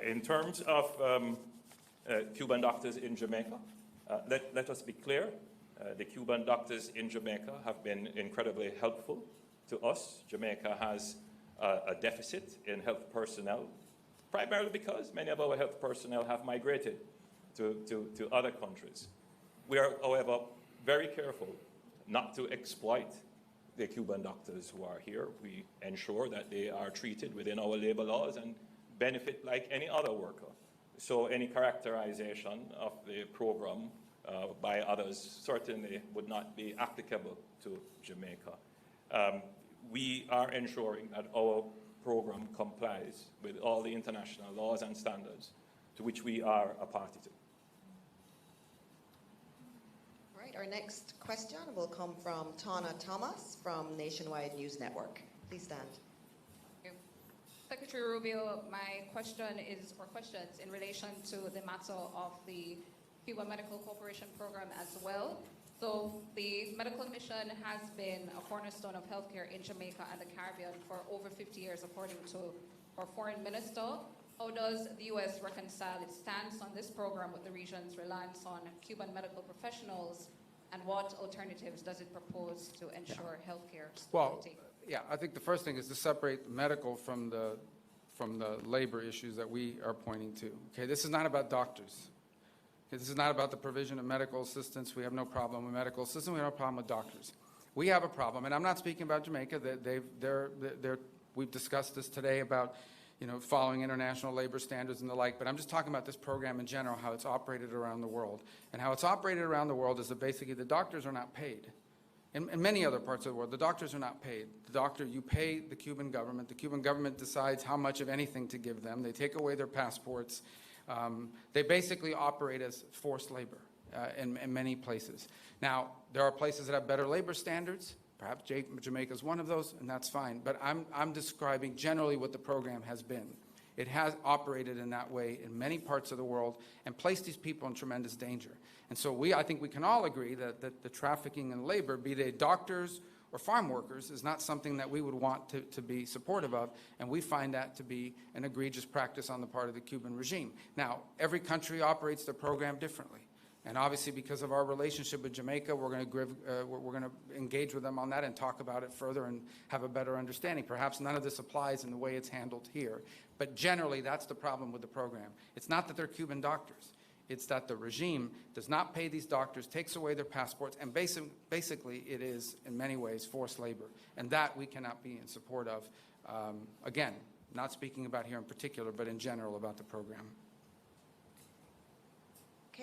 In terms of Cuban doctors in Jamaica, let us be clear. The Cuban doctors in Jamaica have been incredibly helpful to us. Jamaica has a deficit in health personnel, primarily because many of our health personnel have migrated to other countries. We are, however, very careful not to exploit the Cuban doctors who are here. We ensure that they are treated within our labor laws and benefit like any other worker. So any characterization of the program by others certainly would not be applicable to Jamaica. We are ensuring that our program complies with all the international laws and standards to which we are a party to. All right, our next question will come from Tana Thomas from Nationwide News Network. Please stand. Thank you. Secretary Rubio, my question is, or questions, in relation to the matter of the Cuban Medical Corporation program as well. So the medical mission has been a cornerstone of healthcare in Jamaica and the Caribbean for over 50 years, according to our foreign minister. How does the U.S. reconcile its stance on this program with the region's reliance on Cuban medical professionals, and what alternatives does it propose to ensure healthcare stability? Well, I think the first thing is to separate medical from the labor issues that we are pointing to. Okay, this is not about doctors. This is not about the provision of medical assistance. We have no problem with medical assistance. We have no problem with doctors. We have a problem, and I'm not speaking about Jamaica. We've discussed this today about, following international labor standards and the like, but I'm just talking about this program in general, how it's operated around the world. And how it's operated around the world is that basically the doctors are not paid. In many other parts of the world, the doctors are not paid. You pay the Cuban government. The Cuban government decides how much of anything to give them. They take away their passports. They basically operate as forced labor in many places. Now, there are places that have better labor standards. Perhaps Jamaica is one of those, and that's fine. But I'm describing generally what the program has been. It has operated in that way in many parts of the world and placed these people in tremendous danger. And so I think we can all agree that the trafficking in labor, be they doctors or farm workers, is not something that we would want to be supportive of, and we find that to be an egregious practice on the part of the Cuban regime. Now, every country operates their program differently, and obviously because of our relationship with Jamaica, we're going to engage with them on that and talk about it further and have a better understanding. Perhaps none of this applies in the way it's handled here, but generally that's the problem with the program. It's not that they're Cuban doctors. It's that the regime does not pay these doctors, takes away their passports, and basically it is, in many ways, forced labor. And that we cannot be in support of. Again, not speaking about here in particular, but in general about the program.